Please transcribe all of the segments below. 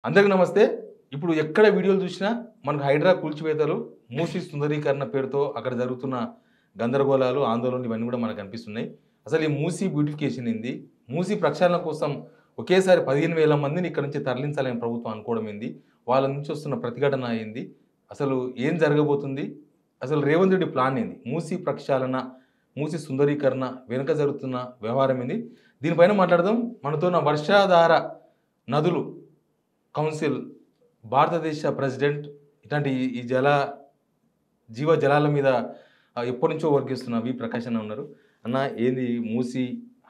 అందరికీ నమస్తే. ఇప్పుడు ఎక్కడ వీడియోలు చూసినా మనకు హైడ్రా కూల్చివేతలు, మూసీ సుందరీకరణ పేరుతో అక్కడ జరుగుతున్న గందరగోళాలు, ఆందోళనలు ఇవన్నీ కూడా మనకు కనిపిస్తున్నాయి. అసలు ఈ మూసీ బ్యూటిఫికేషన్ ఏంది? మూసీ ప్రక్షాళన కోసం ఒకేసారి 15,000 మందిని ఇక్కడ నుంచి తరలించాలని ప్రభుత్వం అనుకోవడం ఏంది? వాళ్ళ నుంచి వస్తున్న ప్రతిఘటన ఏంది? అసలు ఏం జరగబోతుంది? అసలు రేవంత్ రెడ్డి ప్లాన్ ఏంది? మూసీ ప్రక్షాళన, మూసీ సుందరీకరణ వెనుక జరుగుతున్న వ్యవహారం ఏంది? దీనిపైన మాట్లాడదాం. మనతో ఉన్న వర్షాధార నదులు కౌన్సిల్ భారతదేశ ప్రెసిడెంట్ ఇట్లాంటి ఈ జీవ జలాల మీద ఎప్పటి నుంచో వర్క్ చేస్తున్న వి ప్రకాష్ అన్న ఉన్నారు. అన్న ఏంది మూసీ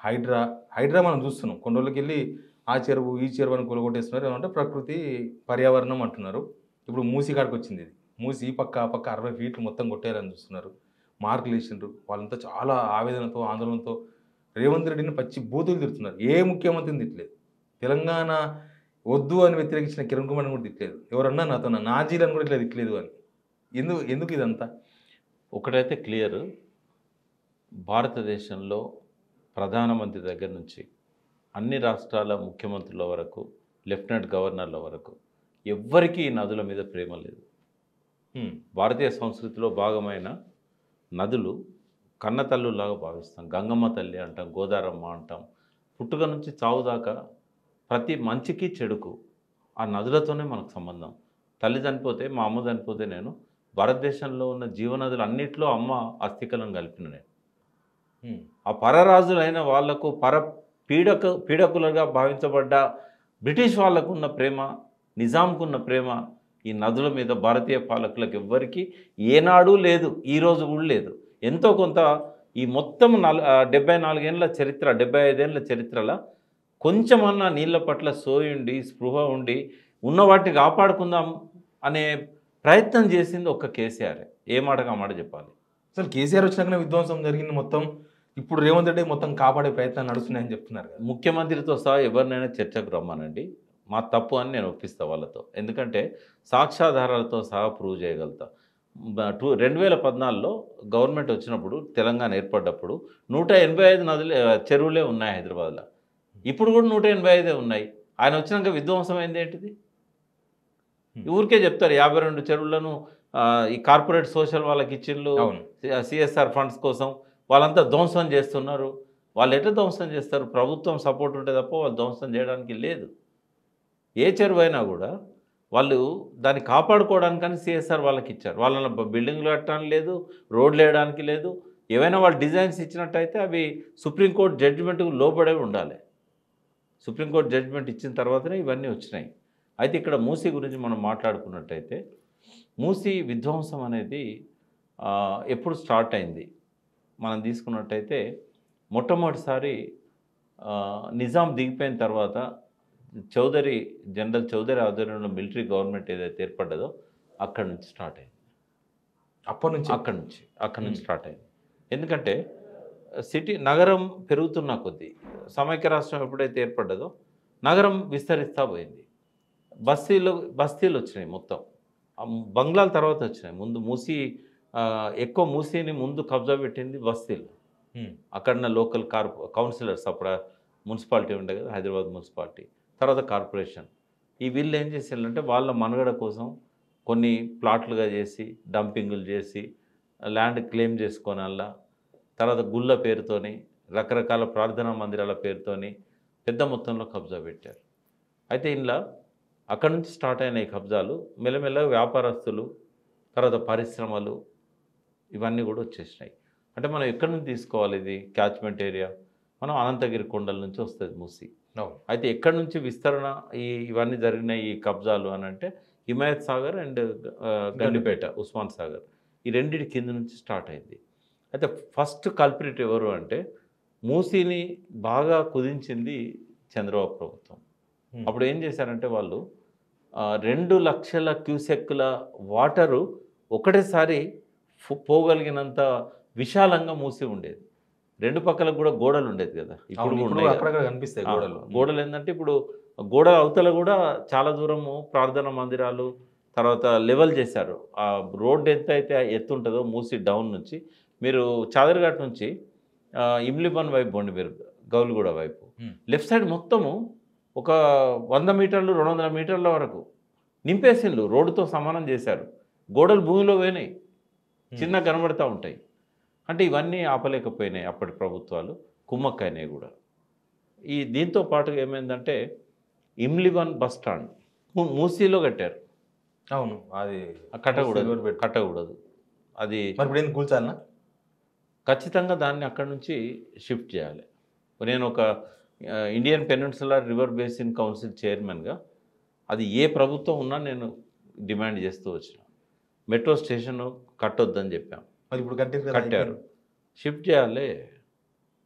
హైడ్రా మనం చూస్తున్నాం. కొన్ని రోజులకి వెళ్ళి ఆ చెరువు ఈ చెరువు అని కూలగొట్టేస్తున్నారు. ఏమంటే ప్రకృతి పర్యావరణం అంటున్నారు. ఇప్పుడు మూసీ కాడికి వచ్చింది. ఇది మూసీ ఈ పక్క ఆ పక్క 60 ఫీట్లు మొత్తం కొట్టేయాలని చూస్తున్నారు. మార్కులు వేసిండ్రు. వాళ్ళంతా చాలా ఆవేదనతో ఆందోళనతో రేవంత్ రెడ్డిని పచ్చి బూతులు తిడుతున్నారు. ఏ ముఖ్యమంత్రిని తిట్టలేదు. తెలంగాణ వద్దు అని వ్యతిరేకించిన కిరణ్ కుమార్ని కూడా తిట్టలేదు. ఎవరన్నా నాతో నాజీలను కూడా ఇట్లా తిట్టలేదు అని. ఎందుకు ఇదంతా? ఒకటైతే క్లియర్, భారతదేశంలో ప్రధానమంత్రి దగ్గర నుంచి అన్ని రాష్ట్రాల ముఖ్యమంత్రుల వరకు, లెఫ్టినెంట్ గవర్నర్ల వరకు ఎవ్వరికీ ఈ నదుల మీద ప్రేమ లేదు. భారతీయ సంస్కృతిలో భాగమైన నదులు కన్నతల్లులాగా భావిస్తాం. గంగమ్మ తల్లి అంటాం, గోదారమ్మ అంటాం. పుట్టుక నుంచి చావు దాకా ప్రతి మంచికి చెడుకు ఆ నదులతోనే మనకు సంబంధం. తల్లి చనిపోతే, మా అమ్మ చనిపోతే నేను భారతదేశంలో ఉన్న జీవనదులు అన్నింటిలో అమ్మ అస్థికలను కలిపిన నేను. ఆ పరరాజులైన వాళ్లకు పీడకులుగా భావించబడ్డ బ్రిటిష్ వాళ్ళకు ఉన్న ప్రేమ, నిజాంకున్న ప్రేమ ఈ నదుల మీద భారతీయ పాలకులకు ఎవ్వరికీ ఏనాడు లేదు, ఈరోజు కూడా లేదు. ఎంతో కొంత ఈ మొత్తం 74 ఏళ్ళ చరిత్ర, 75 ఏళ్ళ చరిత్రలో కొంచెమన్నా నీళ్ళ పట్ల సోయుండి, స్పృహ ఉండి ఉన్న వాటిని కాపాడుకుందాం అనే ప్రయత్నం చేసింది ఒక్క కేసీఆర్. ఏ మాటగా మాట చెప్పాలి. అసలు కేసీఆర్ వచ్చినాకనే విధ్వంసం జరిగింది మొత్తం. ఇప్పుడు రేవంత్ రెడ్డి మొత్తం కాపాడే ప్రయత్నాలు నడుస్తున్నాయని చెప్తున్నారు. ముఖ్యమంత్రితో సహా ఎవరినైనా చర్చకు రమ్మనండి, మా తప్పు అని నేను ఒప్పిస్తాను వాళ్ళతో. ఎందుకంటే సాక్ష్యాధారాలతో సహా ప్రూవ్ చేయగలుగుతా. 2014లో గవర్నమెంట్ వచ్చినప్పుడు, తెలంగాణ ఏర్పడ్డప్పుడు 185 నదులు చెరువులే ఉన్నాయి హైదరాబాద్లో. ఇప్పుడు కూడా 185 ఉన్నాయి. ఆయన వచ్చినాక విధ్వంసం అయింది ఏంటిది? ఊరికే చెప్తారు 52 చెరువులను ఈ కార్పొరేట్ సోషల్ వాళ్ళకి ఇచ్చిండ్రు, సిఎస్ఆర్ ఫండ్స్ కోసం వాళ్ళంతా ధ్వంసం చేస్తున్నారు. వాళ్ళు ఎట్లా ధ్వంసం చేస్తారు? ప్రభుత్వం సపోర్ట్ ఉంటే తప్ప వాళ్ళు ధ్వంసం చేయడానికి లేదు. ఏ చెరువు అయినా కూడా వాళ్ళు దాన్ని కాపాడుకోవడానికని సిఎస్ఆర్ వాళ్ళకి ఇచ్చారు. వాళ్ళని బిల్డింగ్లు కట్టడానికి లేదు, రోడ్లు వేయడానికి లేదు. ఏవైనా వాళ్ళు డిజైన్స్ ఇచ్చినట్టయితే అవి సుప్రీంకోర్టు జడ్జిమెంట్కు లోబడే ఉండాలి. సుప్రీంకోర్టు జడ్జిమెంట్ ఇచ్చిన తర్వాతనే ఇవన్నీ వచ్చినాయి. అయితే ఇక్కడ మూసీ గురించి మనం మాట్లాడుకున్నట్టయితే, మూసీ విధ్వంసం అనేది ఎప్పుడు స్టార్ట్ అయింది మనం తీసుకున్నట్టయితే, మొట్టమొదటిసారి నిజాం దిగిపోయిన తర్వాత జనరల్ చౌదరి ఆధ్వర్యంలో మిలిటరీ గవర్నమెంట్ ఏదైతే ఏర్పడ్డదో అక్కడి నుంచి స్టార్ట్ అయింది. అక్కడి నుంచి స్టార్ట్ అయింది. ఎందుకంటే నగరం పెరుగుతున్న కొద్దీ, సమైక్య రాష్ట్రం ఎప్పుడైతే ఏర్పడ్డదో నగరం విస్తరిస్తూ పోయింది. బస్తీలు వచ్చినాయి. మొత్తం బంగ్లాల తర్వాత వచ్చినాయి. ముందు ఎక్కువ మూసీని ముందు కబ్జా పెట్టింది బస్తీలు. అక్కడున్న లోకల్ కౌన్సిలర్స్, అప్పుడు మున్సిపాలిటీ ఉండే కదా, హైదరాబాద్ మున్సిపాలిటీ, తర్వాత కార్పొరేషన్. ఈ వీళ్ళు ఏం చేసేయాలంటే వాళ్ళ మనుగడ కోసం కొన్ని ప్లాట్లుగా చేసి, డంపింగులు చేసి, ల్యాండ్ క్లెయిమ్ చేసుకొని అలా, తర్వాత గుళ్ళ పేరుతోని, రకరకాల ప్రార్థనా మందిరాల పేరుతోని పెద్ద మొత్తంలో కబ్జా పెట్టారు. అయితే ఇలా అక్కడి నుంచి స్టార్ట్ అయిన ఈ కబ్జాలు మెల్లమెల్లగా వ్యాపారస్తులు, తర్వాత పరిశ్రమలు, ఇవన్నీ కూడా వచ్చేసినాయి. అంటే మనం ఎక్కడి నుంచి తీసుకోవాలి? ఇది క్యాచ్మెంట్ ఏరియా మనం అనంతగిరి కొండల నుంచి వస్తుంది మూసీ. అయితే ఎక్కడి నుంచి విస్తరణ ఇవన్నీ జరిగినాయి ఈ కబ్జాలు అని అంటే, హిమాయత్ సాగర్ అండ్ గండిపేట, ఉస్మాన్ సాగర్, ఈ రెండింటి కింద నుంచి స్టార్ట్ అయింది. అయితే ఫస్ట్ కల్ప్రిట్ ఎవరు అంటే, మూసీని బాగా కుదించింది చంద్రబాబు ప్రభుత్వం. అప్పుడు ఏం చేశారంటే వాళ్ళు 2 లక్షల క్యూసెక్కుల వాటరు ఒకటేసారి పోగలిగినంత విశాలంగా మూసి ఉండేది. రెండు పక్కలకు కూడా గోడలు ఉండేది కదా. ఇప్పుడు కనిపిస్తాయి గోడలు ఏంటంటే, ఇప్పుడు గోడల అవతల కూడా చాలా దూరము ప్రార్థనా మందిరాలు, తర్వాత లెవెల్ చేశారు. ఆ రోడ్డు ఎంత అయితే ఎత్తు ఉంటుందో మూసి డౌన్ నుంచి, మీరు చాదర్ఘాట్ నుంచి ఇమ్లిబన్ వైపు పోండి, మీరు గౌల్గూడ వైపు లెఫ్ట్ సైడ్ మొత్తము ఒక 100 మీటర్లు 200 మీటర్ల వరకు నింపేసిండ్రు, రోడ్డుతో సమానం చేశారు. గోడలు భూమిలో పోయినాయి, చిన్న కనబడతా ఉంటాయి. అంటే ఇవన్నీ ఆపలేకపోయినాయి అప్పటి ప్రభుత్వాలు, కుమ్మక్కైనాయి కూడా. దీంతో పాటుగా ఏమైందంటే ఇమ్లివన్ బస్ స్టాండ్ మూసీలో కట్టారు. అవును, అది కట్టకూడదు అది. మరి ఇప్పుడు ఏం కూల్చాలనా? ఖచ్చితంగా దాన్ని అక్కడి నుంచి షిఫ్ట్ చేయాలి. నేను ఒక Indian peninsular river basin council చైర్మన్గా అది ఏ ప్రభుత్వం ఉన్నా నేను డిమాండ్ చేస్తూ వచ్చిన. మెట్రో స్టేషన్ కట్టొద్దని చెప్పాం. మరి ఇప్పుడు కట్టారు, షిఫ్ట్ చేయాలి,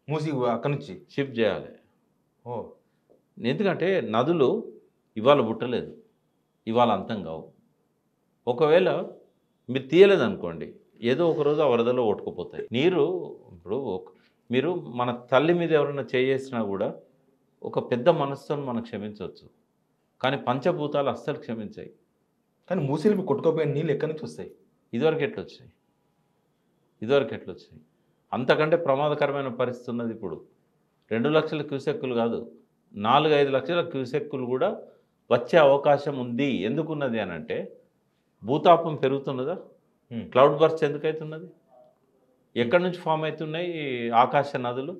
మూసి అక్కడి నుంచి షిఫ్ట్ చేయాలి. ఓ, ఎందుకంటే నదులు ఇవాళ పుట్టలేదు, ఇవాళ అంతం కావు. ఒకవేళ మీరు తీయలేదు అనుకోండి, ఏదో ఒకరోజు ఆ వరదలో కొట్టుకుపోతాయి నీరు. ఇప్పుడు మీరు మన తల్లి మీద ఎవరైనా చేసినా కూడా ఒక పెద్ద మనసుతో మనం క్షమించవచ్చు, కానీ పంచభూతాలు అస్సలు క్షమించాయి. కానీ మూసీలు కొట్టుకోపోయిన నీళ్ళు ఎక్కడి నుంచి వస్తాయి? ఇదివరకు ఎట్లొచ్చాయి? అంతకంటే ప్రమాదకరమైన పరిస్థితి ఉన్నది ఇప్పుడు. 2 లక్షల క్యూసెక్కులు కాదు, 4-5 లక్షల క్యూసెక్కులు కూడా వచ్చే అవకాశం ఉంది. ఎందుకున్నది అని అంటే భూతాపం పెరుగుతున్నదా, క్లౌడ్ బర్స్ట్ ఎందుకవుతున్నది, ఎక్కడి నుంచి ఫామ్ అవుతున్నాయి ఆకాశ నదులు?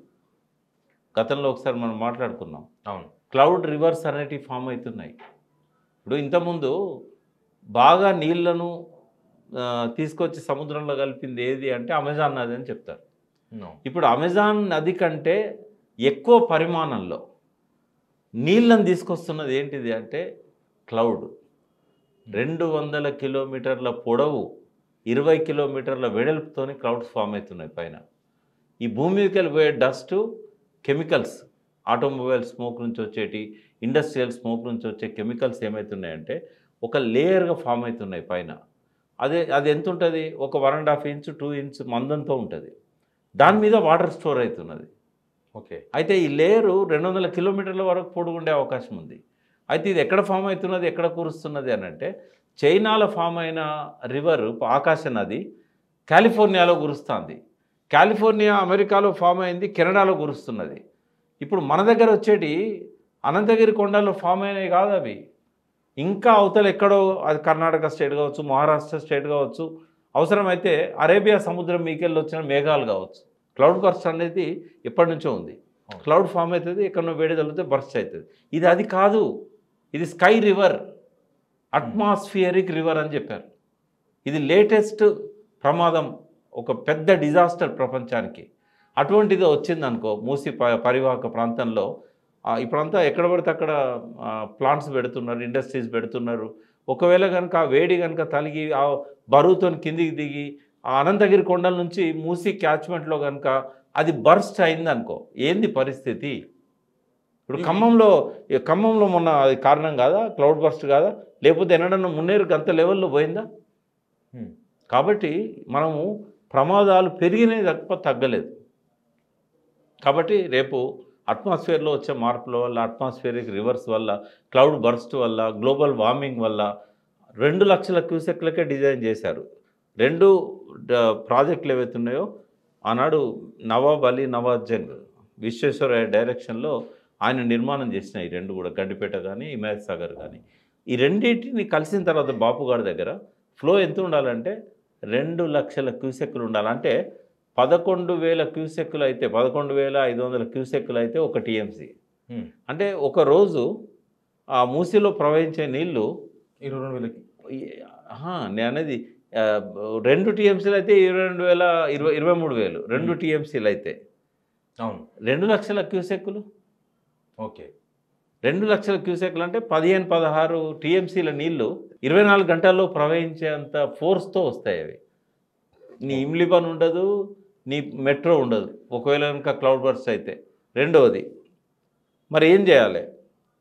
గతంలో ఒకసారి మనం మాట్లాడుకున్నాం. అవును, క్లౌడ్ రివర్స్ అనేటివి ఫామ్ అవుతున్నాయి. ఇప్పుడు ఇంతకుముందు బాగా నీళ్లను తీసుకొచ్చి సముద్రంలో కలిపింది ఏది అంటే అమెజాన్ నది అని చెప్తారు. ఇప్పుడు అమెజాన్ నది కంటే ఎక్కువ పరిమాణంలో నీళ్ళను తీసుకొస్తున్నది ఏంటిది అంటే క్లౌడ్. 200 కిలోమీటర్ల పొడవు, 20 కిలోమీటర్ల వెడల్పుతోని క్లౌడ్స్ ఫామ్ అవుతున్నాయి పైన. ఈ భూమి మీదకి వెళ్ళిపోయే డస్ట్, కెమికల్స్, ఆటోమొబైల్ స్మోక్ నుంచి వచ్చేటి, ఇండస్ట్రియల్ స్మోక్ నుంచి వచ్చే కెమికల్స్ ఏమవుతున్నాయంటే ఒక లేయర్గా ఫామ్ అవుతున్నాయి పైన. అది ఎంత ఉంటుంది? ఒక 1.5 ఇంచ్ 2 ఇంచ్ మందంతో ఉంటుంది. దాని మీద వాటర్ స్టోర్ అవుతున్నది. ఓకే, అయితే ఈ లేయరు 200 కిలోమీటర్ల వరకు పొడుగుండే అవకాశం ఉంది. అయితే ఇది ఎక్కడ ఫామ్ అవుతున్నది, ఎక్కడ కురుస్తున్నది అని అంటే చైనాలో ఫామ్ అయిన రివర్ ఆకాశ నది కాలిఫోర్నియాలో కురుస్తుంది. కాలిఫోర్నియా అమెరికాలో ఫామ్ అయింది, కెనడాలో కురుస్తున్నది. ఇప్పుడు మన దగ్గర వచ్చేటి అనంతగిరి కొండల్లో ఫామ్ అయినవి కాదు అవి, ఇంకా అవతల ఎక్కడో, అది కర్ణాటక స్టేట్ కావచ్చు, మహారాష్ట్ర స్టేట్ కావచ్చు, అవసరమైతే అరేబియా సముద్రం మీకెళ్ళి వచ్చిన మేఘాలు కావచ్చు. క్లౌడ్ బర్స్ట్ అనేది ఎప్పటి నుంచో ఉంది. క్లౌడ్ ఫామ్ అవుతుంది, ఎక్కడో వేడి తగిలితే బర్స్ట్ అవుతుంది. అది కాదు, ఇది స్కై రివర్, అట్మాస్ఫియరిక్ రివర్ అని చెప్పారు. ఇది లేటెస్ట్ ప్రమాదం, ఒక పెద్ద డిజాస్టర్ ప్రపంచానికి. అటువంటిది వచ్చిందనుకో మూసి పరివాహక ప్రాంతంలో, ఇప్పుడంతా ఎక్కడ పడితే అక్కడ ప్లాంట్స్ పెడుతున్నారు, ఇండస్ట్రీస్ పెడుతున్నారు. ఒకవేళ కనుక ఆ వేడి కనుక తలిగి ఆ బరువుతో కిందికి దిగి ఆ అనంతగిరి కొండల నుంచి మూసి క్యాచ్మెంట్లో కనుక అది బర్స్ట్ అయిందనుకో, ఏంది పరిస్థితి? ఇప్పుడు ఖమ్మంలో మొన్న అది కారణం కాదా, క్లౌడ్ బర్స్ట్ కాదా? లేకపోతే ఎన్నడన్నా మున్నేరుకి అంత లెవెల్లో పోయిందా? కాబట్టి మనము ప్రమాదాలు పెరిగినాయి తప్ప తగ్గలేదు. కాబట్టి రేపు అట్మాస్ఫియర్లో వచ్చే మార్పుల వల్ల, అట్మాస్ఫియరిక్ రివర్స్ వల్ల, క్లౌడ్ బర్స్ట్ వల్ల, గ్లోబల్ వార్మింగ్ వల్ల 2 లక్షల క్యూసెక్లకే డిజైన్ చేశారు. 2 ప్రాజెక్టులు ఏవైతే ఉన్నాయో ఆనాడు నవాబ్ అలీ నవాజ్ జంగ్ విశ్వేశ్వరయ్య డైరెక్షన్లో ఆయన నిర్మాణం చేసిన ఈ 2 కూడా, గండిపేట కానీ హిమాయత్ సాగర్ కానీ, ఈ రెండింటిని కలిసిన తర్వాత బాపుగారి దగ్గర ఫ్లో ఎంత ఉండాలంటే 2 లక్షల క్యూసెక్లు ఉండాలంటే 11,000 క్యూసెక్లు అయితే, 11,500 క్యూసెక్లు అయితే 1 టీఎంసీ. అంటే ఒకరోజు ఆ మూసీలో ప్రవహించే నీళ్లు 22,000కి, నేను అనేది 2 టీఎంసీలు అయితే 23,000, 2 టీఎంసీలు అయితే. అవును, 2 లక్షల క్యూసెక్లు. ఓకే, 2 లక్షల క్యూసెక్లు అంటే 15-16 టీఎంసీల నీళ్లు 24 గంటల్లో ప్రవహించేంత ఫోర్స్తో వస్తాయి అవి. నీ ఇమ్లిబన్ ఉండదు, నీ మెట్రో ఉండదు ఒకవేళ కనుక క్లౌడ్ బర్స్ట్ అయితే. రెండవది మరి ఏం చేయాలి?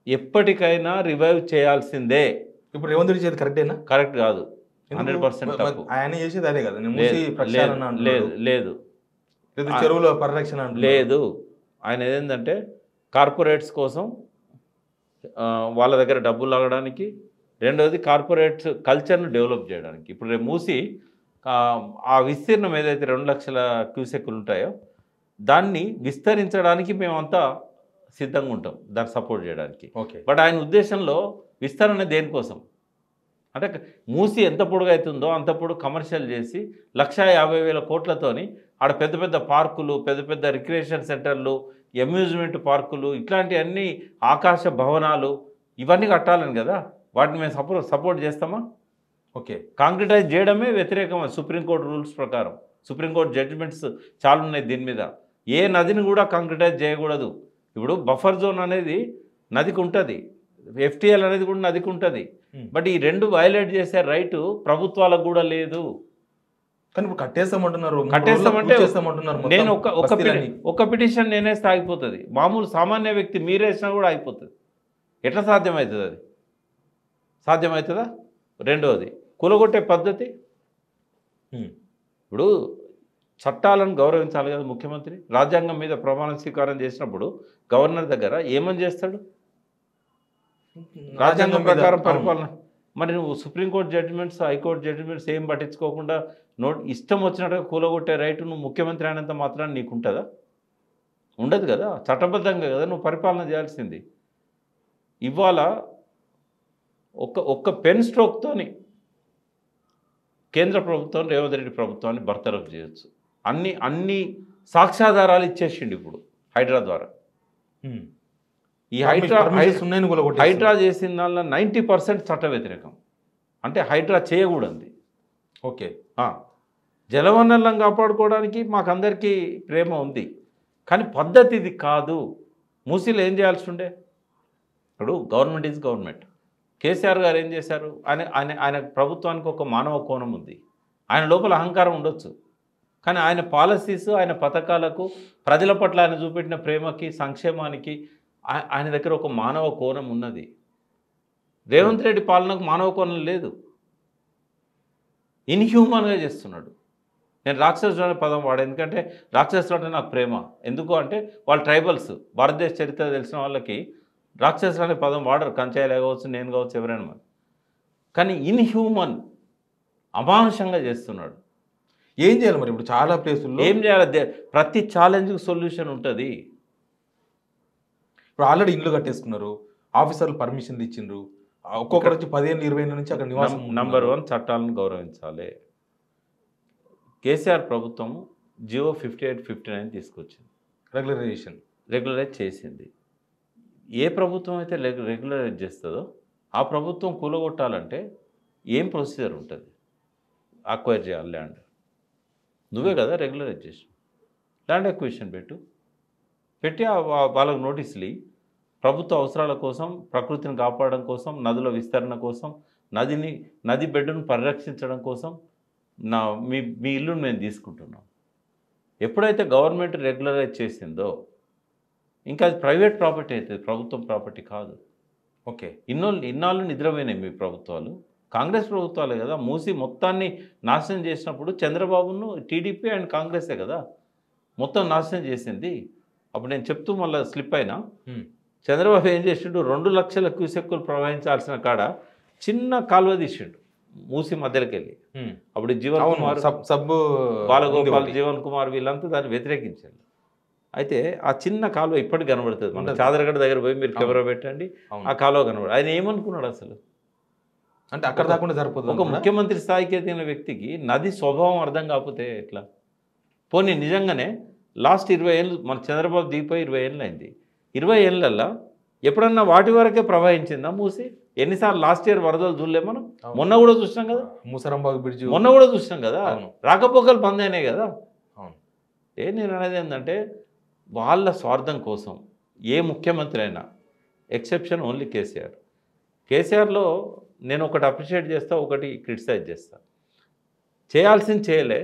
ఎప్పటికైనా రివైవ్ చేయాల్సిందే. ఇప్పుడు రేవంత్ రెడ్డి చేతి కరెక్టేనా? కరెక్ట్ కాదు, 100% తప్పు. ఆయన చేసేది అదే కదా, లేదు, చెరువుల పరిరక్షణ లేదు. ఆయన ఏంటంటే కార్పొరేట్స్ కోసం వాళ్ళ దగ్గర డబ్బులు లాగడానికి, రెండవది కార్పొరేట్స్ కల్చర్ను డెవలప్ చేయడానికి. ఇప్పుడు రేపు మూసి ఆ విస్తీర్ణం ఏదైతే 2 లక్షల క్యూసెక్లు ఉంటాయో దాన్ని విస్తరించడానికి మేమంతా సిద్ధంగా ఉంటాం దాన్ని సపోర్ట్ చేయడానికి. ఓకే. బట్ ఆయన ఉద్దేశంలో విస్తరణ దేనికోసం అంటే మూసి ఎంత పొడుగు అవుతుందో అంత పొడుగు కమర్షియల్ చేసి 1,50,000 కోట్లతోని ఆడ పెద్ద పెద్ద పార్కులు, పెద్ద పెద్ద రిక్రియేషన్ సెంటర్లు, అమ్యూజ్మెంట్ పార్కులు, ఇట్లాంటివన్నీ ఆకాశ భవనాలు ఇవన్నీ కట్టాలని కదా. వాటిని మేము సపోర్ట్ చేస్తామా? ఓకే. కాంక్రిటైజ్ చేయడమే వ్యతిరేకం సుప్రీంకోర్టు రూల్స్ ప్రకారం. సుప్రీంకోర్టు జడ్జిమెంట్స్ చాలా ఉన్నాయి దీని మీద. ఏ నదిని కూడా కాంక్రిటైజ్ చేయకూడదు. ఇప్పుడు బఫర్ జోన్ అనేది నదికి ఉంటుంది, ఎఫ్టీఎల్ అనేది కూడా నదికి ఉంటుంది. బట్ ఈ రెండు వైలేట్ చేసే రైటు ప్రభుత్వాలకు కూడా లేదు. కానీ ఇప్పుడు కట్టేస్తామంటున్నారు, కట్టేస్తామంటే నేను బస్తీలన్నీ. ఒక పిటిషన్ నేనేస్తే ఆగిపోతుంది. మామూలు సామాన్య వ్యక్తి మీరేసినా కూడా ఆగిపోతుంది. ఎట్లా సాధ్యమవుతుంది? అది సాధ్యమవుతుందా? రెండవది కూలగొట్టే పద్ధతి. ఇప్పుడు చట్టాలను గౌరవించాలి కదా ముఖ్యమంత్రి. రాజ్యాంగం మీద ప్రమాణ స్వీకారం చేసినప్పుడు గవర్నర్ దగ్గర ఏమని చేస్తాడు? రాజ్యాంగం ప్రకారం పరిపాలన. మరి నువ్వు సుప్రీంకోర్టు జడ్జిమెంట్స్, హైకోర్టు జడ్జిమెంట్స్ ఏం పట్టించుకోకుండా ఇష్టం వచ్చినట్టుగా కూలగొట్టే రైటు నువ్వు ముఖ్యమంత్రి అయినంత మాత్రాన్ని నీకు ఉంటుందా? ఉండదు కదా. చట్టబద్ధంగా కదా నువ్వు పరిపాలన చేయాల్సింది. ఇవాళ ఒక్క పెన్ స్ట్రోక్తోని కేంద్ర ప్రభుత్వం రేవంత్ రెడ్డి ప్రభుత్వాన్ని బర్తరఫ్ చేయొచ్చు. అన్ని సాక్ష్యాధారాలు ఇచ్చేసిండు ఇప్పుడు హైడ్రా ద్వారా. ఈ హైడ్రా చేసిన దానిలో 90% చట్ట వ్యతిరేకం. అంటే హైడ్రా చేయకూడదు. ఓకే. జలవనరులను కాపాడుకోవడానికి మాకందరికీ ప్రేమ ఉంది, కానీ పద్ధతి ఇది కాదు. మూసీలో ఏం చేయాల్సి ఉండే? ఇప్పుడు గవర్నమెంట్ ఈజ్ గవర్నమెంట్. కేసీఆర్ గారు ఏం చేశారు? ఆయన ప్రభుత్వానికి ఒక మానవ కోణం ఉంది. ఆయన లోపల అహంకారం ఉండొచ్చు, కానీ ఆయన పాలసీస్, ఆయన పథకాలకు, ప్రజల పట్ల ఆయన చూపెట్టిన ప్రేమకి, సంక్షేమానికి ఆయన దగ్గర ఒక మానవ కోణం ఉన్నది. రేవంత్ రెడ్డి పాలనకు మానవ కోణం లేదు. ఇన్హ్యూమన్గా చేస్తున్నాడు. నేను రాక్షసుడు అనే పదం వాడా, ఎందుకంటే రాక్షసుడు అంటే నాకు ప్రేమ. ఎందుకు అంటే వాళ్ళు ట్రైబల్స్. భారతదేశ చరిత్ర తెలిసిన వాళ్ళకి రాక్షసుడు అనే పదం వాడరు. కంచాయిలు కావచ్చు, నేను కావచ్చు, ఎవరైనా మరి. కానీ ఇన్హ్యూమన్, అమానుషంగా చేస్తున్నాడు. ఏం చేయాలి మరి? ఇప్పుడు చాలా ప్లేసుల్లో ఏం చేయాలి? ప్రతి ఛాలెంజ్కి సొల్యూషన్ ఉంటుంది. ఇప్పుడు ఆల్రెడీ ఇల్లు కట్టేసుకున్నారు, ఆఫీసర్లు పర్మిషన్లు ఇచ్చిండ్రు, ఒక్కొక్కరు వచ్చి 15-20 ఏళ్ళ నుంచి అక్కడ నివాసం. నంబర్ 1 చట్టాలను గౌరవించాలి. కేసీఆర్ ప్రభుత్వం జియో 58-59 తీసుకొచ్చింది, రెగ్యులరైజ్ చేసింది. ఏ ప్రభుత్వం అయితే రెగ్యులరైజ్ చేస్తుందో ఆ ప్రభుత్వం కూలగొట్టాలంటే ఏం ప్రొసీజర్ ఉంటుంది? అక్వైర్ చేయాలి ల్యాండ్. నువ్వే కదా రెగ్యులరైజ్ చేసి ల్యాండ్ అక్విజిషన్ పెట్టి వాళ్ళకు నోటీసులు ప్రభుత్వ అవసరాల కోసం, ప్రకృతిని కాపాడడం కోసం, నదుల విస్తరణ కోసం, నది బెడ్డును పరిరక్షించడం కోసం మీ ఇల్లును మేము తీసుకుంటున్నాం. ఎప్పుడైతే గవర్నమెంట్ రెగ్యులరైజ్ చేసిందో ఇంకా అది ప్రైవేట్ ప్రాపర్టీ అవుతుంది, ప్రభుత్వం ప్రాపర్టీ కాదు. ఓకే. ఇన్నాళ్ళు నిద్రపోయినాయి మీ ప్రభుత్వాలు, కాంగ్రెస్ ప్రభుత్వాలే కదా. మూసి మొత్తాన్ని నాశనం చేసినప్పుడు చంద్రబాబును టీడీపీ అండ్ కాంగ్రెసే కదా మొత్తం నాశనం చేసింది. అప్పుడు నేను చెప్తూ మళ్ళీ స్లిప్ అయినా, చంద్రబాబు ఏం చేసిండు? 2 లక్షల క్యూసెక్కులు ప్రవహించాల్సిన కాడ చిన్న కాలువ తీసిండు మూసి మధ్యలోకి వెళ్ళి. అప్పుడు జీవన్ కుమార్, బాలగోపాల్, జీవన్ కుమార్ వీళ్ళంతా దాన్ని వ్యతిరేకించారు. అయితే ఆ చిన్న కాలువ ఇప్పటికి కనబడుతుంది. మన చాదరగడ్డ దగ్గర పోయి మీరు కెమెరా పెట్టండి, ఆ కాలువ కనబడు. ఆయన ఏమనుకున్నాడు అసలు? అంటే అక్కడ దాకుండా సరిపోతుంది. ఒక ముఖ్యమంత్రి స్థాయికి ఎదిగిన వ్యక్తికి నది స్వభావం అర్థం కాకపోతే ఎట్లా? పోనీ నిజంగానే లాస్ట్ 20 ఏళ్ళు మన చంద్రబాబు దిగిపోయి 20 ఏళ్ళు అయింది. 20 ఏళ్ళల్లో ఎప్పుడన్నా వాటి వరకే ప్రవహించిందా మూసి? ఎన్నిసార్లు లాస్ట్ ఇయర్ వరదలు చూడలే మనం? మొన్న కూడా చూసినాం కదా, ముసరంబాగ్ బ్రిడ్జ్ మొన్న కూడా చూసినాం కదా, రాకపోకలు బంద్ అయినాయి కదా. నేను అనేది ఏంటంటే వాళ్ళ స్వార్థం కోసం ఏ ముఖ్యమంత్రి అయినా, ఎక్సెప్షన్ ఓన్లీ కేసీఆర్లో నేను ఒకటి అప్రిషియేట్ చేస్తా, ఒకటి క్రిటిసైజ్ చేస్తా. చేయాల్సింది చేయలే,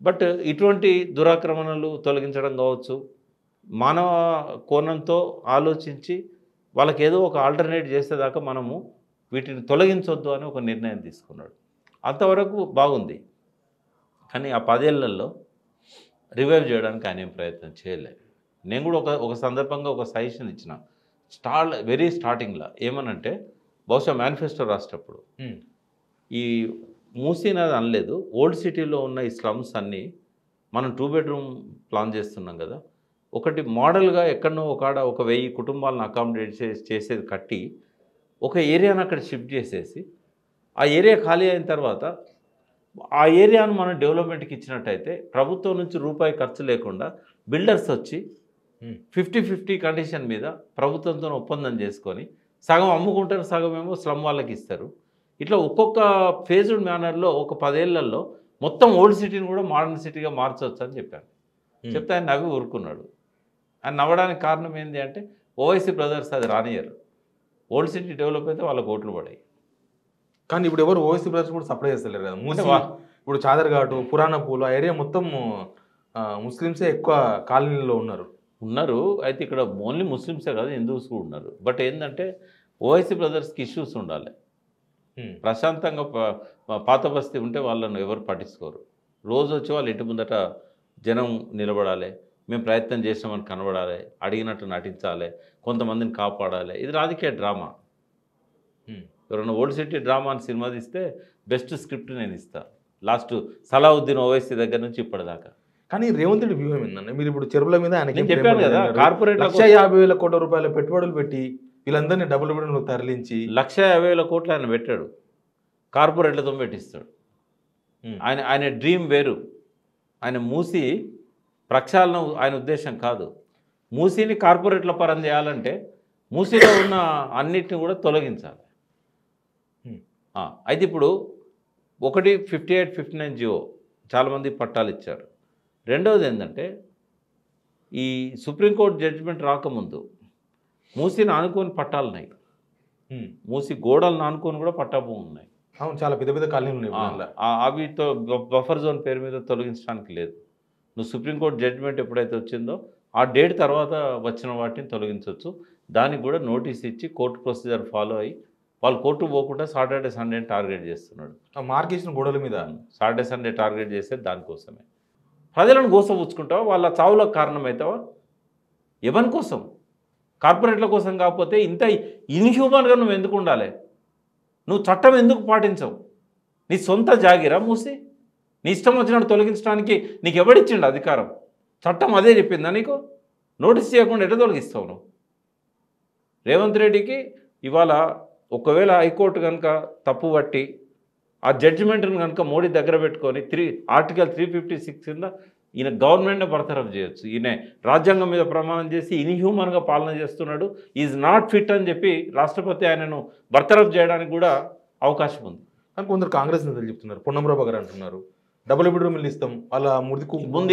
బట్ ఇటువంటి దురాక్రమణలు తొలగించడం కావచ్చు, మానవ కోణంతో ఆలోచించి వాళ్ళకి ఏదో ఒక ఆల్టర్నేట్ చేసేదాకా మనము వీటిని తొలగించొద్దు అని ఒక నిర్ణయం తీసుకున్నాడు. అంతవరకు బాగుంది. కానీ ఆ 10 ఏళ్లలో రివైవ్ చేయడానికి ఆయన ఏం ప్రయత్నం చేయలేదు. నేను కూడా ఒక సందర్భంగా ఒక సజెషన్ ఇచ్చిన, వెరీ స్టార్టింగ్లో ఏమనంటే, బహుశా మేనిఫెస్టో రాసేటప్పుడు ఈ మూసీనది అనలేదు, ఓల్డ్ సిటీలో ఉన్న ఈ స్లమ్స్ అన్నీ మనం 2 బెడ్రూమ్ ప్లాన్ చేస్తున్నాం కదా, ఒకటి మోడల్గా ఎక్కడనో ఒక 1000 కుటుంబాలను అకామిడేట్ చేసేది కట్టి ఒక ఏరియాను అక్కడ షిఫ్ట్ చేసేసి ఆ ఏరియా ఖాళీ అయిన తర్వాత ఆ ఏరియాను మనం డెవలప్మెంట్కి ఇచ్చినట్టయితే ప్రభుత్వం నుంచి రూపాయి ఖర్చు లేకుండా బిల్డర్స్ వచ్చి 50-50 కండిషన్ మీద ప్రభుత్వంతో ఒప్పందం చేసుకొని సగం అమ్ముకుంటారు, సగం ఏమో స్లమ్ వాళ్ళకి ఇస్తారు. ఇట్లా ఒక్కొక్క ఫేజ్డ్ మేనర్లో ఒక 10 ఏళ్లలో మొత్తం ఓల్డ్ సిటీని కూడా మోడర్న్ సిటీగా మార్చవచ్చు అని చెప్పాను. చెప్తే ఆయన నవ్వి ఊరుకున్నాడు. ఆయన నవ్వడానికి కారణం ఏంటి అంటే ఓవైసీ బ్రదర్స్ అది రానియరు. ఓల్డ్ సిటీ డెవలప్ అయితే వాళ్ళకి ఓట్లు పడాయి. కానీ ఇప్పుడు ఎవరు ఓవైసీ బ్రదర్స్ కూడా సప్లై చేస్తలేరు కదా. ఇప్పుడు చాదర్ఘాటు, పురాణపూలు ఆ ఏరియా మొత్తం ముస్లిమ్సే ఎక్కువ కాలనీలో ఉన్నారు. అయితే ఇక్కడ ఓన్లీ ముస్లిమ్సే కాదు, హిందూస్ కూడా ఉన్నారు. బట్ ఏంటంటే ఓవైసీ బ్రదర్స్కి ఇష్యూస్ ఉండాలి. ప్రశాంతంగా పాత బస్తీ ఉంటే వాళ్ళను ఎవరు పట్టించుకోరు. రోజు వచ్చి వాళ్ళ ఇంటి ముందట జనం నిలబడాలి, మేము ప్రయత్నం చేసామని కనబడాలి, అడిగినట్టు నటించాలి, కొంతమందిని కాపాడాలి. ఇది రాజకీయ డ్రామా. ఎవరైనా ఓల్డ్ సిటీ డ్రామా అని సినిమా తీస్తే బెస్ట్ స్క్రిప్ట్ నేను ఇస్తాను. లాస్ట్ సలావుద్దీన్ ఓవైసీ దగ్గర నుంచి ఇప్పటిదాకా. కానీ రేవంత్ రెడ్డి వ్యూహం ఏంటంటే మీరు ఇప్పుడు చెరువుల మీద ఆయన చెప్పాను కదా, కార్పొరేట్ 150,000 కోట్ల రూపాయల పెట్టుబడులు పెట్టి వీళ్ళందరినీ డబుల్ బెడ్రూమ్లు తరలించి 150,000 కోట్లు ఆయన పెట్టాడు, కార్పొరేట్లతో పెట్టిస్తాడు. ఆయన డ్రీమ్ వేరు. ఆయన మూసి ప్రక్షాళన ఆయన ఉద్దేశం కాదు. మూసీని కార్పొరేట్ల పరం చేయాలంటే మూసీలో ఉన్న అన్నిటిని కూడా తొలగించాలి. అయితే ఇప్పుడు ఒకటి 58-59 జియో చాలామంది పట్టాలు ఇచ్చారు. రెండవది ఏంటంటే ఈ సుప్రీంకోర్టు జడ్జిమెంట్ రాకముందు మూసీని ఆనుకొని పట్టాలున్నాయి, మూసి గోడలను ఆనుకొని కూడా పట్టాభూములు ఉన్నాయి. అవును, చాలా పెద్ద పెద్ద కాలనీలు ఉన్నాయి. అవితో బఫర్ జోన్ పేరు మీద తొలగించడానికి లేదు. నువ్వు సుప్రీంకోర్టు జడ్జిమెంట్ ఎప్పుడైతే వచ్చిందో ఆ డేట్ తర్వాత వచ్చిన వాటిని తొలగించవచ్చు. దానికి కూడా నోటీస్ ఇచ్చి కోర్టు ప్రొసీజర్ ఫాలో అయ్యి వాళ్ళు కోర్టు పోకుండా సాటర్డే సండేని టార్గెట్ చేస్తున్నాడు. మార్కేసిన గోడల మీద సాటర్డే సండే టార్గెట్ చేసేది దానికోసమే. ప్రజలను గోసపుచ్చుకుంటావా? వాళ్ళ చావులకు కారణమవుతావా? ఎవరి కోసం? కార్పొరేట్ల కోసం కాకపోతే ఇంత ఇన్హ్యూమన్గా నువ్వు ఎందుకు ఉండాలి? నువ్వు చట్టం ఎందుకు పాటించవు? నీ సొంత జాగిరా మూసి నీ ఇష్టం వచ్చినట్టు తొలగించడానికి నీకు ఎవడిచ్చిండు అధికారం? చట్టం అదే చెప్పిందా నీకు? నోటీస్ చేయకుండా ఎట్లా తొలగిస్తావు నువ్వు? రేవంత్ రెడ్డికి ఇవాళ ఒకవేళ హైకోర్టు కనుక తప్పు పట్టి ఆ జడ్జిమెంట్ని కనుక మోడీ దగ్గర పెట్టుకొని ఆర్టికల్ 356 కింద ఈయన గవర్నమెంట్ని బర్తరఫ్ చేయొచ్చు. ఈయన రాజ్యాంగం మీద ప్రమాణం చేసి ఇన్హ్యూమన్గా పాలన చేస్తున్నాడు, ఈజ్ నాట్ ఫిట్ అని చెప్పి రాష్ట్రపతి ఆయనను బర్తరఫ్ చేయడానికి కూడా అవకాశం ఉంది. కానీ కొందరు కాంగ్రెస్ నేతలు చెప్తున్నారు, పొన్నంరావు గారు అంటున్నారు డబుల్ బెడ్రూమ్లు ఇస్తాం, వాళ్ళ ముందు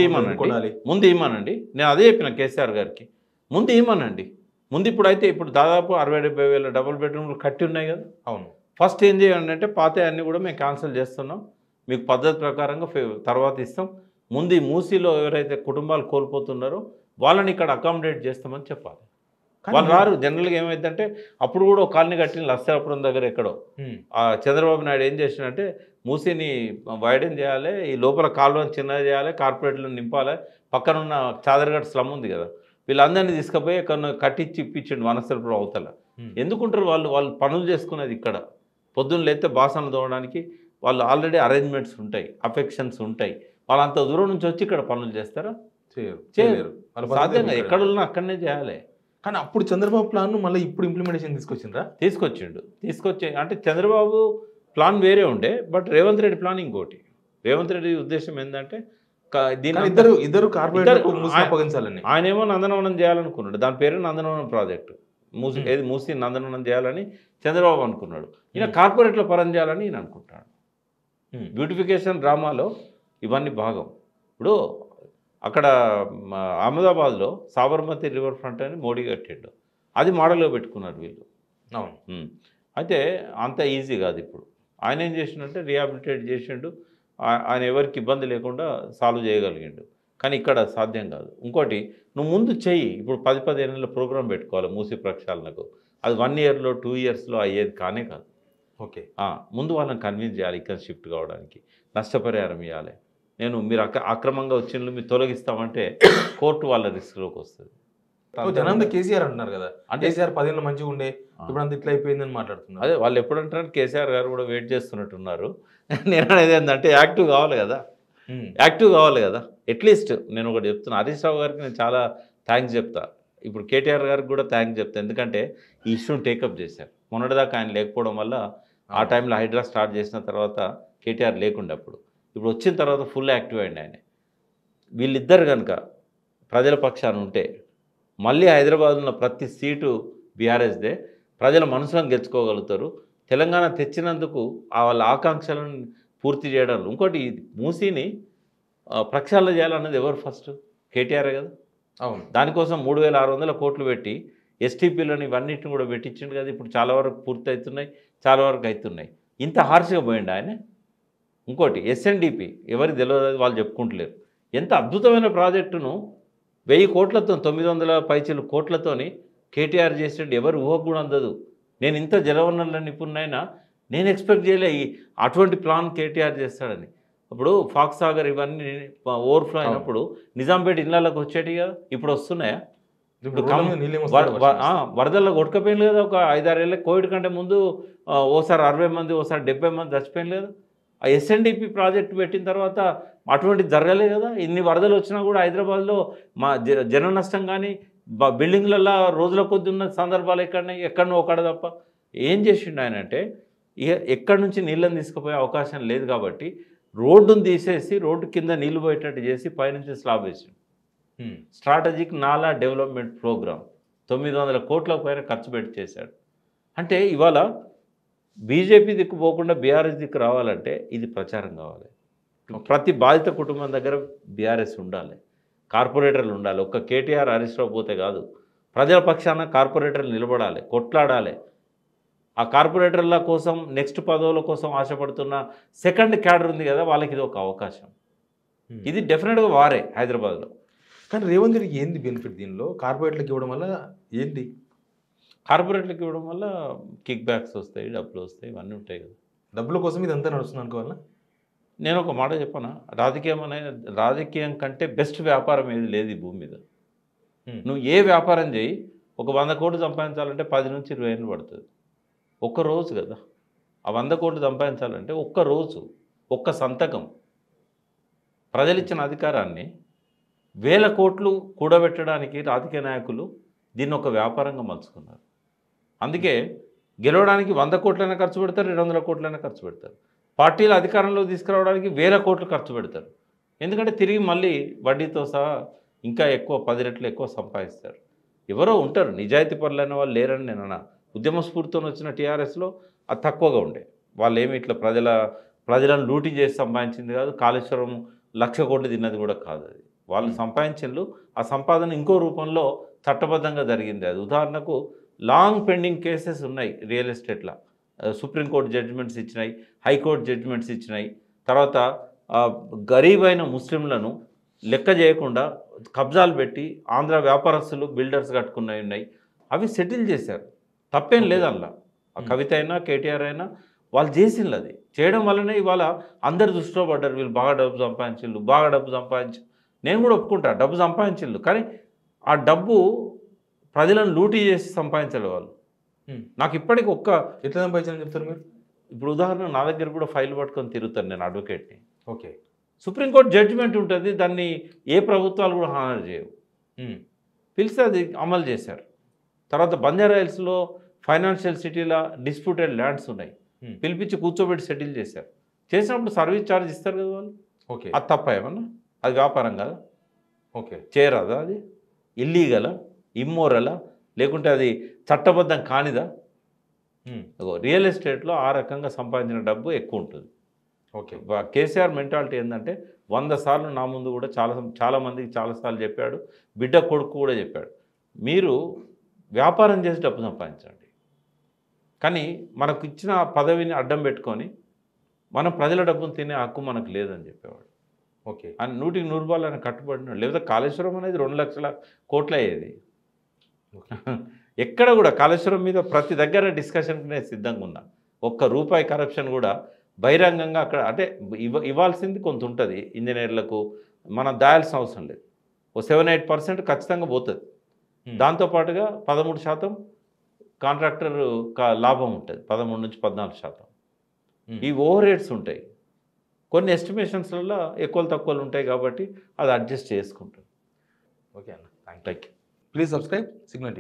ఇవ్వమనండి. నేను అదే చెప్పిన కేసీఆర్ గారికి, ముందు ఇవ్వమనండి. ముందు ఇప్పుడు దాదాపు 60-70 వేల డబుల్ బెడ్రూమ్లు కట్టి ఉన్నాయి కదా. అవును, ఫస్ట్ ఏం చేయండి అంటే పాత అన్నీ కూడా మేము క్యాన్సిల్ చేస్తున్నాం, మీకు పద్ధతి ప్రకారంగా తర్వాత ఇస్తాం. ముందు ఈ మూసీలో ఎవరైతే కుటుంబాలు కోల్పోతున్నారో వాళ్ళని ఇక్కడ అకామిడేట్ చేస్తామని చెప్పాలి. వాళ్ళు రారు. జనరల్గా ఏమైందంటే అప్పుడు కూడా ఒక కాలనీ కట్టిన లస్సాపురం దగ్గర ఎక్కడో చంద్రబాబు నాయుడు ఏం చేసినంటే మూసీని వైడెన్ చేయాలి, ఈ లోపల కాలువని చిన్నది చేయాలి, కార్పొరేట్లను నింపాలి, పక్కనున్న చాదర్ఘాట్ స్లమ్ ఉంది కదా, వీళ్ళందరినీ తీసుకుపోయి ఎక్కడ కట్టించి ఇప్పించండి వనస్థలపురం అవతల. ఎందుకుంటారు వాళ్ళు పనులు చేసుకునేది ఇక్కడ. పొద్దున్న లేస్తే బాసనలు తోవడానికి వాళ్ళు ఆల్రెడీ అరేంజ్మెంట్స్ ఉంటాయి, అఫెక్షన్స్ ఉంటాయి. వాళ్ళంత దూరం నుంచి వచ్చి ఇక్కడ పనులు చేస్తారా? చేయలేరు. సాధ్యంగా ఎక్కడున్నా అక్కడనే చేయాలి. కానీ అప్పుడు చంద్రబాబు ప్లాన్ మళ్ళీ ఇప్పుడు ఇంప్లిమెంటేషన్ తీసుకొచ్చి అంటే చంద్రబాబు ప్లాన్ వేరే ఉండే, బట్ రేవంత్ రెడ్డి ప్లాన్ ఇంకోటి. రేవంత్ రెడ్డి ఉద్దేశం ఏంటంటే ఇద్దరు అప్పగించాలని. ఆయన ఏమో నందనవనం చేయాలనుకున్నాడు, దాని పేరు నందనవనం ప్రాజెక్టు. మూసి నందనవనం చేయాలని చంద్రబాబు అనుకున్నాడు, ఈయన కార్పొరేట్లో పరం చేయాలని ఈయన అనుకుంటాడు. బ్యూటిఫికేషన్ డ్రామాలో ఇవన్నీ భాగం. ఇప్పుడు అక్కడ అహ్మదాబాద్లో సాబర్మతి రివర్ ఫ్రంట్ అని మోడీ కట్టిండు, అది మోడల్గా పెట్టుకున్నారు వీళ్ళు. అవును, అయితే అంత ఈజీ కాదు. ఇప్పుడు ఆయన ఏం చేసిండంటే రిహాబిలిటేట్ చేసిండు, ఆయన ఎవరికి ఇబ్బంది లేకుండా సాల్వ్ చేయగలిగిండు. కానీ ఇక్కడ సాధ్యం కాదు. ఇంకోటి నువ్వు ముందు చెయ్యి. ఇప్పుడు 10-15 ఏళ్ళ ప్రోగ్రాం పెట్టుకోవాలి మూసీ ప్రక్షాళనకు. అది 1 ఇయర్లో 2 ఇయర్స్లో అయ్యేది కానే కాదు. ఓకే, ముందు వాళ్ళని కన్విన్స్ చేయాలి ఇక్కడ షిఫ్ట్ కావడానికి, నష్టపరిహారం ఇవ్వాలి. మీరు అక్రమంగా వచ్చిన మీరు తొలగిస్తామంటే కోర్టు వాళ్ళ రిస్క్లోకి వస్తుంది. జనంతా కేసీఆర్ అంటున్నారు కదా, అంటే కేసీఆర్ 10 ఏళ్ళు మంచిగా ఉండే, ఇప్పుడు అంత ఇట్లా అయిపోయిందని మాట్లాడుతున్నారు. అదే వాళ్ళు ఎప్పుడు అంటారు, కేసీఆర్ గారు కూడా వెయిట్ చేస్తున్నట్టున్నారు. నేను అనేది ఏంటంటే యాక్టివ్ కావాలి కదా. అట్లీస్ట్ నేను ఒకటి చెప్తున్నా, హరీష్ రావు గారికి నేను చాలా థ్యాంక్స్ చెప్తా. ఇప్పుడు కేటీఆర్ గారికి కూడా థ్యాంక్స్ చెప్తా. ఎందుకంటే ఈ ఇష్యూని టేకప్ చేశారు. మొన్నటిదాకా ఆయన లేకపోవడం వల్ల ఆ టైంలో హైడ్రా స్టార్ట్ చేసిన తర్వాత కేటీఆర్ లేకుండే అప్పుడు. ఇప్పుడు వచ్చిన తర్వాత ఫుల్ యాక్టివ్ అయ్యింది ఆయన. వీళ్ళిద్దరు కనుక ప్రజల పక్షాన ఉంటే మళ్ళీ హైదరాబాద్ ఉన్న ప్రతి సీటు బీఆర్ఎస్దే. ప్రజల మనసులను గెలుచుకోగలుగుతారు. తెలంగాణ తెచ్చినందుకు వాళ్ళ ఆకాంక్షలను పూర్తి చేయడంలో ఇంకోటి మూసీని ప్రక్షాళన చేయాలన్నది ఎవరు ఫస్ట్? కేటీఆర్ కదా. అవును. దానికోసం 3600 కోట్లు పెట్టి ఎస్టీపీలను ఇవన్నిటిని కూడా పెట్టించిండు కదా. ఇప్పుడు చాలా వరకు పూర్తి అవుతున్నాయి, చాలా వరకు అవుతున్నాయి. ఇంత హార్ష్గా పోయిండు ఆయన. ఇంకోటి ఎస్ఎన్డిపి ఎవరికి తెలియదు, వాళ్ళు చెప్పుకుంటలేరు. ఎంత అద్భుతమైన ప్రాజెక్టును 1000 కోట్లతో 900 పైచీలు కోట్లతోని కేటీఆర్ చేసేటట్టు ఎవరు ఊహకు కూడా అందదు. నేను ఇంత జలవనరుల నిపుణునైనా నేను ఎక్స్పెక్ట్ చేయలే అటువంటి ప్లాన్ కేటీఆర్ చేస్తాడని. ఇప్పుడు ఫాక్స్ సాగర్ ఇవన్నీ ఓవర్ఫ్లో అయినప్పుడు నిజాంపేట ఇళ్ళకి వచ్చేటి కదా, ఇప్పుడు వస్తున్నాయా? ఇప్పుడు వరదల్లో కొట్టుకపోయింది కదా. ఒక 5-6 ఏళ్ళకి కోవిడ్ కంటే ముందు ఓసారి 60 మంది, ఓసారి 70 మంది చచ్చిపోయింది కదా. ఆ ఎస్ఎన్డిపి ప్రాజెక్ట్ పెట్టిన తర్వాత అటువంటిది జరగలే కదా. ఇన్ని వరదలు వచ్చినా కూడా హైదరాబాద్లో మా జన నష్టం కానీ బిల్డింగ్లలో రోజుల కొద్ది ఉన్న సందర్భాలు ఎక్కడనో ఒకడ తప్ప. ఏం చేసిండు ఆయన అంటే ఎక్కడి నుంచి నీళ్ళని తీసుకుపోయే అవకాశం లేదు కాబట్టి రోడ్డును తీసేసి రోడ్డు కింద నీళ్లు పోయేటట్టు చేసి పైనుంచి స్లాబ్ వేసిండు. స్ట్రాటజిక్ నాలా డెవలప్మెంట్ ప్రోగ్రామ్ 900 కోట్ల పైన ఖర్చు పెట్టి చేశాడు. అంటే ఇవాళ బీజేపీ దిక్కు పోకుండా బీఆర్ఎస్ దిక్కు రావాలంటే ఇది ప్రచారం కావాలి. ప్రతి బాధిత కుటుంబం దగ్గర బీఆర్ఎస్ ఉండాలి, కార్పొరేటర్లు ఉండాలి. ఒక్క కేటీఆర్ హరీష్ రావు పోతే కాదు, ప్రజల పక్షాన కార్పొరేటర్లు నిలబడాలి, కొట్లాడాలి. ఆ కార్పొరేటర్ల కోసం నెక్స్ట్ పదవుల కోసం ఆశపడుతున్న సెకండ్ క్యాడర్ ఉంది కదా, వాళ్ళకి ఇది ఒక అవకాశం. ఇది డెఫినెట్గా వారే హైదరాబాద్లో. కానీ రేవంత్ రెడ్డికి ఏంది బెనిఫిట్ దీనిలో? కార్పొరేట్లకు ఇవ్వడం వల్ల ఏంటి? కార్పొరేట్లకు ఇవ్వడం వల్ల కిక్ బ్యాక్స్ వస్తాయి, డబ్బులు వస్తాయి, ఇవన్నీ ఉంటాయి కదా. డబ్బుల కోసం ఇదంతా నడుస్తుంది అనుకోవాలా? నేను ఒక మాట చెప్పనా, రాజకీయం కంటే బెస్ట్ వ్యాపారం ఏది లేదు ఈ భూమి మీద. నువ్వు ఏ వ్యాపారం చేయి, ఒక 100 కోట్లు సంపాదించాలంటే 10 నుంచి 20 ఏళ్ళు పడుతుంది. ఒక్కరోజు కదా. ఆ 100 కోట్లు సంపాదించాలంటే ఒక్కరోజు, ఒక్క సంతకం. ప్రజలిచ్చిన అధికారాన్ని 1000 కోట్లు కూడబెట్టడానికి రాజకీయ నాయకులు దీన్ని ఒక వ్యాపారంగా మలుచుకున్నారు. అందుకే గెలవడానికి 100 కోట్లైనా ఖర్చు పెడతారు, 200 కోట్లైనా ఖర్చు పెడతారు. పార్టీలు అధికారంలో తీసుకురావడానికి 1000 కోట్లు ఖర్చు పెడతారు. ఎందుకంటే తిరిగి మళ్ళీ వడ్డీతో సహా ఇంకా ఎక్కువ 10 రెట్లు ఎక్కువ సంపాదిస్తారు. ఎవరో ఉంటారు నిజాయితీ పరులైన వాళ్ళు లేరని నేను అన్నా. ఉద్యమ స్ఫూర్తితో వచ్చిన టీఆర్ఎస్లో అది తక్కువగా ఉండే. వాళ్ళు ఏమి ఇట్లా ప్రజలను లూటీ చేసి సంపాదించింది కాదు. కాళేశ్వరం 1,00,000 కోట్లు తిన్నది కూడా కాదు. అది వాళ్ళు సంపాదించిండ్రు. ఆ సంపాదన ఇంకో రూపంలో చట్టబద్ధంగా జరిగింది. అది ఉదాహరణకు లాంగ్ పెండింగ్ కేసెస్ ఉన్నాయి రియల్ ఎస్టేట్లో. సుప్రీంకోర్టు జడ్జిమెంట్స్ ఇచ్చినాయి, హైకోర్టు జడ్జిమెంట్స్ ఇచ్చినాయి. తర్వాత గరీబ్ అయిన ముస్లింలను లెక్క చేయకుండా కబ్జాలు పెట్టి ఆంధ్ర వ్యాపారస్తులు బిల్డర్స్ కట్టుకున్నవి ఉన్నాయి. అవి సెటిల్ చేశారు. తప్పేం లేదు అందులో. ఆ కవిత అయినా కేటీఆర్ అయినా వాళ్ళు చేసిండ్రు. అది చేయడం వల్లనే ఇవాళ అందరు దృష్టిలో పడ్డారు. వీళ్ళు బాగా డబ్బు సంపాదించిండ్రు, బాగా డబ్బు సంపాదించు. నేను కూడా ఒప్పుకుంటా, డబ్బు సంపాదించిండ్రు. కానీ ఆ డబ్బు ప్రజలను లూటీ చేసి సంపాదించాలి వాళ్ళు. నాకు ఇప్పటికి ఎట్లా సంపాదించాలని చెప్తారు మీరు? ఇప్పుడు ఉదాహరణ నా దగ్గర కూడా ఫైల్ పట్టుకొని తిరుగుతాను నేను అడ్వకేట్ని. ఓకే. సుప్రీంకోర్టు జడ్జిమెంట్ ఉంటుంది, దాన్ని ఏ ప్రభుత్వాలు కూడా హానర్ చేయవు. పిలిస్తే అది అమలు చేశారు. తర్వాత బంజారాహిల్స్లో ఫైనాన్షియల్ సిటీలో డిస్ప్యూటెడ్ ల్యాండ్స్ ఉన్నాయి, పిలిపించి కూర్చోబెట్టి సెటిల్ చేశారు. చేసినప్పుడు సర్వీస్ ఛార్జ్ ఇస్తారు కదా వాళ్ళు. ఓకే. అది తప్ప ఏమన్నా? అది వ్యాపారం కదా. ఓకే. చేయరాదా? అది ఇల్లీగలా, ఇమ్మోరలా, లేకుంటే అది చట్టబద్ధం కానిదా? రియల్ ఎస్టేట్లో ఆ రకంగా సంపాదించిన డబ్బు ఎక్కువ ఉంటుంది. ఓకే. కేసీఆర్ మెంటాలిటీ ఏంటంటే 100 సార్లు నా ముందు కూడా చాలామందికి చాలాసార్లు చెప్పాడు, బిడ్డ కొడుకు కూడా చెప్పాడు, మీరు వ్యాపారం చేసి డబ్బు సంపాదించండి, కానీ మనకు ఇచ్చిన పదవిని అడ్డం పెట్టుకొని మనం ప్రజల డబ్బును తినే హక్కు మనకు లేదని చెప్పేవాడు. ఓకే. అని 100కి 100 రూపాయలు ఆయన కట్టుబడినాడు. లేకపోతే కాళేశ్వరం అనేది 2 లక్షల కోట్ల అయ్యేది. ఎక్కడ కూడా కాళేశ్వరం మీద ప్రతి దగ్గర డిస్కషన్కి నేను సిద్ధంగా ఉన్నా. ₹1 కరప్షన్ కూడా బహిరంగంగా అక్కడ అంటే ఇవ్వాల్సింది కొంత ఉంటుంది. ఇంజనీర్లకు మనం దాయాల్సిన అవసరం లేదు. ఓ 7-8% ఖచ్చితంగా పోతుంది. దాంతోపాటుగా 13% కాంట్రాక్టర్ లాభం ఉంటుంది, 13 నుంచి 14%. ఈ ఓవర్ రేట్స్ ఉంటాయి. కొన్ని ఎస్టిమేషన్స్లలో ఎక్కువలు తక్కువలు ఉంటాయి కాబట్టి అది అడ్జస్ట్ చేసుకుంటారు. ఓకే అన్న, thank you. Thank you. Please subscribe signal TV.